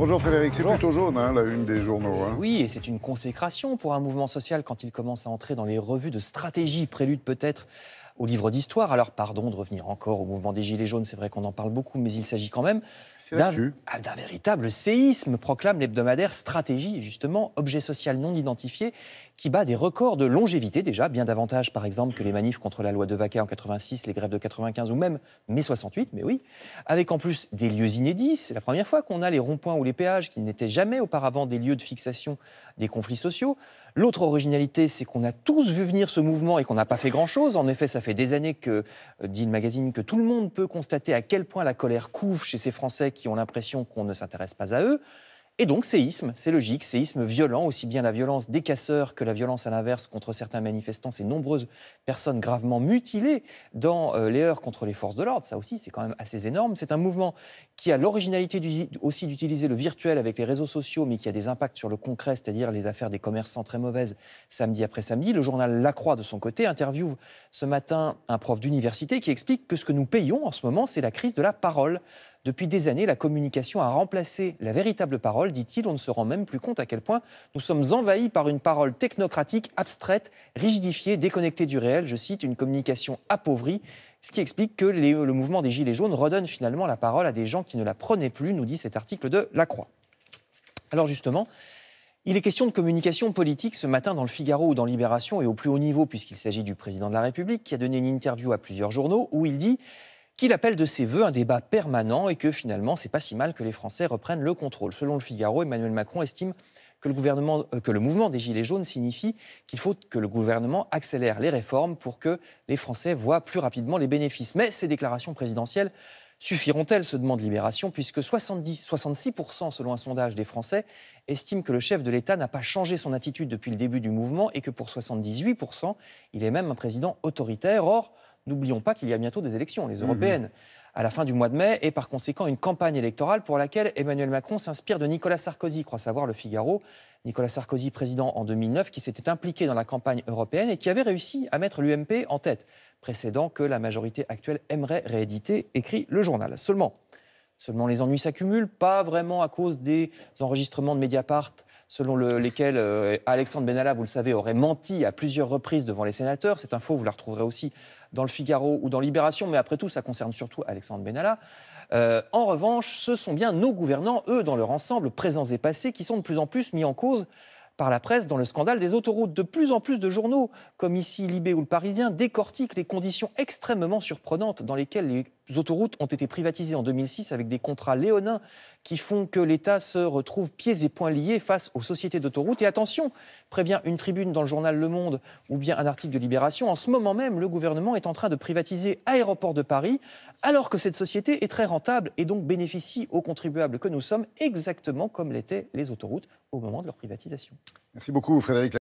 Bonjour Frédéric, c'est Bonjour. plutôt jaune la une des journaux. Oui, et c'est une consécration pour un mouvement social quand il commence à entrer dans les revues de stratégie, prélude peut-être au livre d'histoire. Alors pardon de revenir encore au mouvement des Gilets jaunes, c'est vrai qu'on en parle beaucoup, mais il s'agit quand même C'est l'actu. d'un véritable séisme, proclame l'hebdomadaire Stratégie, justement, objet social non identifié, qui bat des records de longévité déjà, bien davantage par exemple que les manifs contre la loi de Vaquet en 86, les grèves de 95 ou même mai 68, mais oui, avec en plus des lieux inédits. C'est la première fois qu'on a les ronds-points ou les péages qui n'étaient jamais auparavant des lieux de fixation des conflits sociaux. L'autre originalité, c'est qu'on a tous vu venir ce mouvement et qu'on n'a pas fait grand-chose. En effet, ça fait des années que, dit le magazine, que tout le monde peut constater à quel point la colère couve chez ces Français qui ont l'impression qu'on ne s'intéresse pas à eux. Et donc, séisme, c'est logique, séisme violent, aussi bien la violence des casseurs que la violence à l'inverse contre certains manifestants, ces nombreuses personnes gravement mutilées dans les heurts contre les forces de l'ordre. Ça aussi, c'est quand même assez énorme. C'est un mouvement qui a l'originalité aussi d'utiliser le virtuel avec les réseaux sociaux, mais qui a des impacts sur le concret, c'est-à-dire les affaires des commerçants très mauvaises, samedi après samedi. Le journal La Croix, de son côté, interviewe ce matin un prof d'université qui explique que ce que nous payons en ce moment, c'est la crise de la parole. Depuis des années, la communication a remplacé la véritable parole, dit-il. On ne se rend même plus compte à quel point nous sommes envahis par une parole technocratique, abstraite, rigidifiée, déconnectée du réel. Je cite, une communication appauvrie, ce qui explique que le mouvement des Gilets jaunes redonne finalement la parole à des gens qui ne la prenaient plus, nous dit cet article de La Croix. Alors justement, il est question de communication politique ce matin dans le Figaro ou dans Libération, et au plus haut niveau, puisqu'il s'agit du président de la République, qui a donné une interview à plusieurs journaux où il dit qu'il appelle de ses voeux un débat permanent et que finalement, c'est pas si mal que les Français reprennent le contrôle. Selon le Figaro, Emmanuel Macron estime que le mouvement des Gilets jaunes signifie qu'il faut que le gouvernement accélère les réformes pour que les Français voient plus rapidement les bénéfices. Mais ces déclarations présidentielles suffiront-elles, se demande Libération, puisque 66% selon un sondage des Français estiment que le chef de l'État n'a pas changé son attitude depuis le début du mouvement et que pour 78%, il est même un président autoritaire. Or, n'oublions pas qu'il y a bientôt des élections, les européennes, à la fin du mois de mai, et par conséquent une campagne électorale pour laquelle Emmanuel Macron s'inspire de Nicolas Sarkozy, croit savoir le Figaro. Nicolas Sarkozy, président en 2009, qui s'était impliqué dans la campagne européenne et qui avait réussi à mettre l'UMP en tête, précédent que la majorité actuelle aimerait rééditer, écrit le journal. Seulement les ennuis s'accumulent, pas vraiment à cause des enregistrements de Mediapart, selon lesquels Alexandre Benalla, vous le savez, aurait menti à plusieurs reprises devant les sénateurs. Cette info, vous la retrouverez aussi dans le Figaro ou dans Libération, mais après tout, ça concerne surtout Alexandre Benalla. En revanche, ce sont bien nos gouvernants, eux, dans leur ensemble, présents et passés, qui sont de plus en plus mis en cause par la presse dans le scandale des autoroutes. De plus en plus de journaux, comme ici Libé ou Le Parisien, décortiquent les conditions extrêmement surprenantes dans lesquelles les autoroutes ont été privatisées en 2006 avec des contrats léonins qui font que l'État se retrouve pieds et poings liés face aux sociétés d'autoroutes. Et attention, prévient une tribune dans le journal Le Monde ou bien un article de Libération, en ce moment même, le gouvernement est en train de privatiser Aéroports de Paris, alors que cette société est très rentable et donc bénéficie aux contribuables que nous sommes, exactement comme l'étaient les autoroutes au moment de leur privatisation. Merci beaucoup Frédéric.